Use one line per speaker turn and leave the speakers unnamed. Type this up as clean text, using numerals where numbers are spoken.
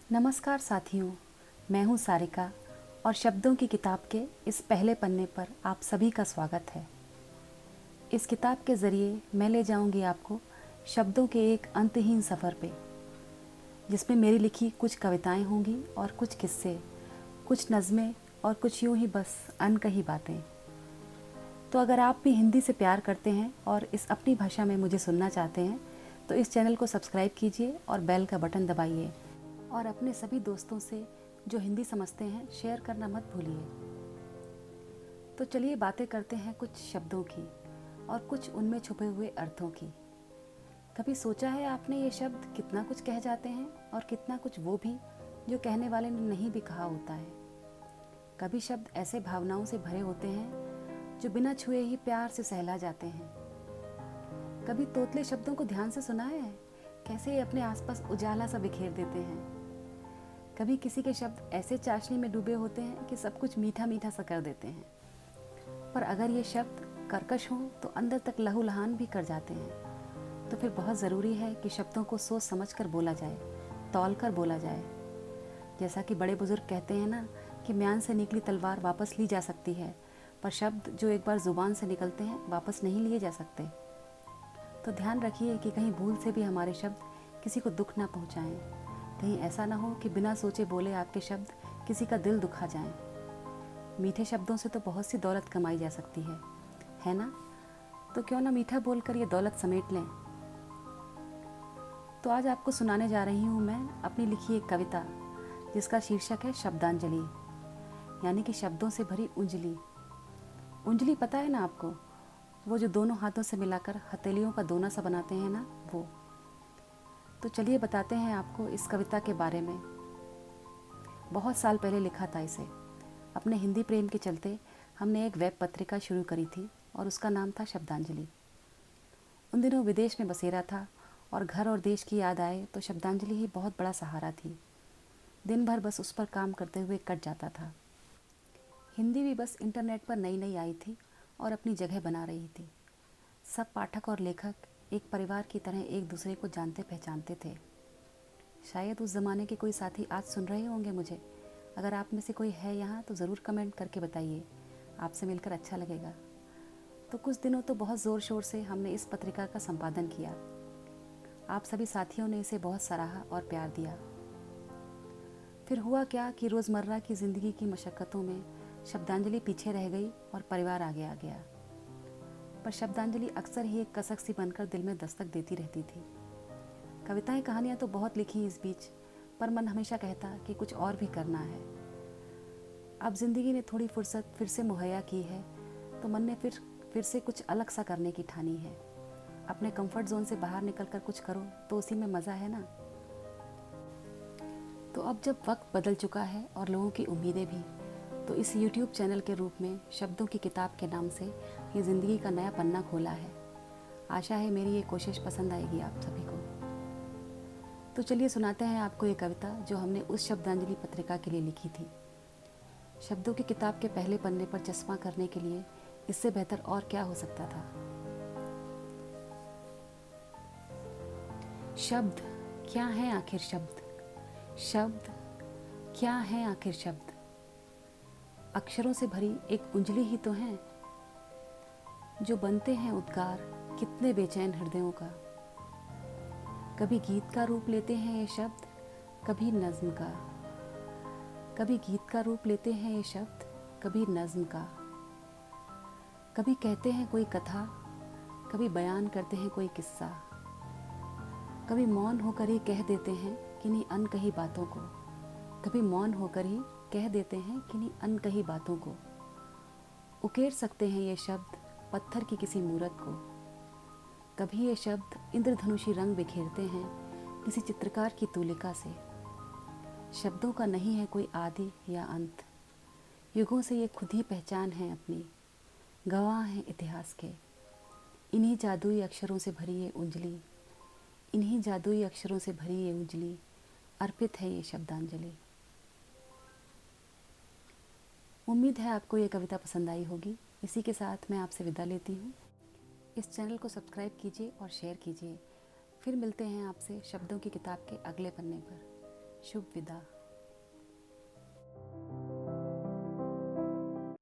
नमस्कार साथियों, मैं हूँ सारिका और शब्दों की किताब के इस पहले पन्ने पर आप सभी का स्वागत है। इस किताब के ज़रिए मैं ले जाऊँगी आपको शब्दों के एक अंतहीन सफ़र पे, जिसमें मेरी लिखी कुछ कविताएं होंगी और कुछ किस्से, कुछ नज़में और कुछ यूँ ही बस अनकही बातें। तो अगर आप भी हिंदी से प्यार करते हैं और इस अपनी भाषा में मुझे सुनना चाहते हैं तो इस चैनल को सब्सक्राइब कीजिए और बेल का बटन दबाइए और अपने सभी दोस्तों से जो हिंदी समझते हैं शेयर करना मत भूलिए। तो चलिए बातें करते हैं कुछ शब्दों की और कुछ उनमें छुपे हुए अर्थों की। कभी सोचा है आपने ये शब्द कितना कुछ कह जाते हैं और कितना कुछ वो भी जो कहने वाले ने नहीं भी कहा होता है। कभी शब्द ऐसे भावनाओं से भरे होते हैं जो बिना छुए ही प्यार से सहला जाते हैं। कभी तोतले शब्दों को ध्यान से सुना है, कैसे ये अपने आसपास उजाला सा बिखेर देते हैं। कभी किसी के शब्द ऐसे चाशनी में डूबे होते हैं कि सब कुछ मीठा मीठा सा कर देते हैं, पर अगर ये शब्द कर्कश हों तो अंदर तक लहूलुहान भी कर जाते हैं। तो फिर बहुत ज़रूरी है कि शब्दों को सोच समझ कर बोला जाए, तौल कर बोला जाए। जैसा कि बड़े बुजुर्ग कहते हैं ना कि म्यान से निकली तलवार वापस ली जा सकती है, पर शब्द जो एक बार ज़ुबान से निकलते हैं वापस नहीं लिए जा सकते। तो ध्यान रखिए कि कहीं भूल से भी हमारे शब्द किसी को दुख ना पहुंचाएं। कहीं ऐसा ना हो कि बिना सोचे बोले आपके शब्द किसी का दिल दुखा जाएं। मीठे शब्दों से तो बहुत सी दौलत कमाई जा सकती है ना? तो क्यों ना मीठा बोलकर ये दौलत समेट लें। तो आज आपको सुनाने जा रही हूँ मैं अपनी लिखी एक कविता, जिसका शीर्षक है शब्दांजलि, यानी कि शब्दों से भरी उंजली। उंजली पता है ना आपको, वो जो दोनों हाथों से मिलाकर हथेलियों का दोना सा बनाते हैं ना, वो। तो चलिए बताते हैं आपको इस कविता के बारे में। बहुत साल पहले लिखा था इसे। अपने हिंदी प्रेम के चलते हमने एक वेब पत्रिका शुरू करी थी और उसका नाम था शब्दांजलि। उन दिनों विदेश में बसेरा था और घर और देश की याद आए तो शब्दांजलि ही बहुत बड़ा सहारा थी। दिन भर बस उस पर काम करते हुए कट जाता था। हिंदी भी बस इंटरनेट पर नई नई आई थी और अपनी जगह बना रही थी। सब पाठक और लेखक एक परिवार की तरह एक दूसरे को जानते पहचानते थे। शायद उस ज़माने के कोई साथी आज सुन रहे होंगे मुझे। अगर आप में से कोई है यहाँ तो ज़रूर कमेंट करके बताइए, आपसे मिलकर अच्छा लगेगा। तो कुछ दिनों तो बहुत ज़ोर शोर से हमने इस पत्रिका का संपादन किया। आप सभी साथियों ने इसे बहुत सराहा और प्यार दिया। फिर हुआ क्या कि रोज़मर्रा की ज़िंदगी की मशक्क़तों में शब्दांजलि पीछे रह गई और परिवार आगे आ गया। पर शब्दांजलि अक्सर ही एक कसक सी बनकर दिल में दस्तक देती रहती थी। कविताएं कहानियां तो बहुत लिखी इस बीच, पर मन हमेशा कहता कि कुछ और भी करना है। अब ज़िंदगी ने थोड़ी फुर्सत फिर से मुहैया की है तो मन ने फिर से कुछ अलग सा करने की ठानी है। अपने कंफर्ट जोन से बाहर निकल कर कुछ करो तो उसी में मज़ा है ना। तो अब जब वक्त बदल चुका है और लोगों की उम्मीदें भी, तो इस YouTube चैनल के रूप में शब्दों की किताब के नाम से ये ज़िंदगी का नया पन्ना खोला है। आशा है मेरी ये कोशिश पसंद आएगी आप सभी को। तो चलिए सुनाते हैं आपको ये कविता जो हमने उस शब्दांजलि पत्रिका के लिए लिखी थी। शब्दों की किताब के पहले पन्ने पर चश्मा करने के लिए इससे बेहतर और क्या हो सकता था। शब्द क्या है आखिर शब्द? शब्द क्या है आखिर शब्द? अक्षरों से भरी एक उंजली ही तो है, जो बनते हैं उद्गार कितने बेचैन हृदयों का। कभी गीत का रूप लेते हैं ये शब्द, कभी नज्म का। कभी गीत का रूप लेते हैं ये शब्द, कभी नज्म का। कभी कहते हैं कोई कथा, कभी बयान करते हैं कोई किस्सा। कभी मौन होकर ही कह देते हैं किन्हीं अनकही बातों को। कभी मौन होकर ही कह देते हैं किन्हीं अनकही बातों को। उकेर सकते हैं ये शब्द पत्थर की किसी मूरत को। कभी ये शब्द इंद्रधनुषी रंग बिखेरते हैं किसी चित्रकार की तूलिका से। शब्दों का नहीं है कोई आदि या अंत, युगों से ये खुद ही पहचान है अपनी, गवाह हैं इतिहास के। इन्हीं जादुई अक्षरों से भरी ये उंजली, इन्हीं जादुई अक्षरों से भरी ये उंजली, अर्पित है ये शब्दांजलि। उम्मीद है आपको ये कविता पसंद आई होगी। इसी के साथ मैं आपसे विदा लेती हूँ। इस चैनल को सब्सक्राइब कीजिए और शेयर कीजिए। फिर मिलते हैं आपसे शब्दों की किताब के अगले पन्ने पर। शुभ विदा।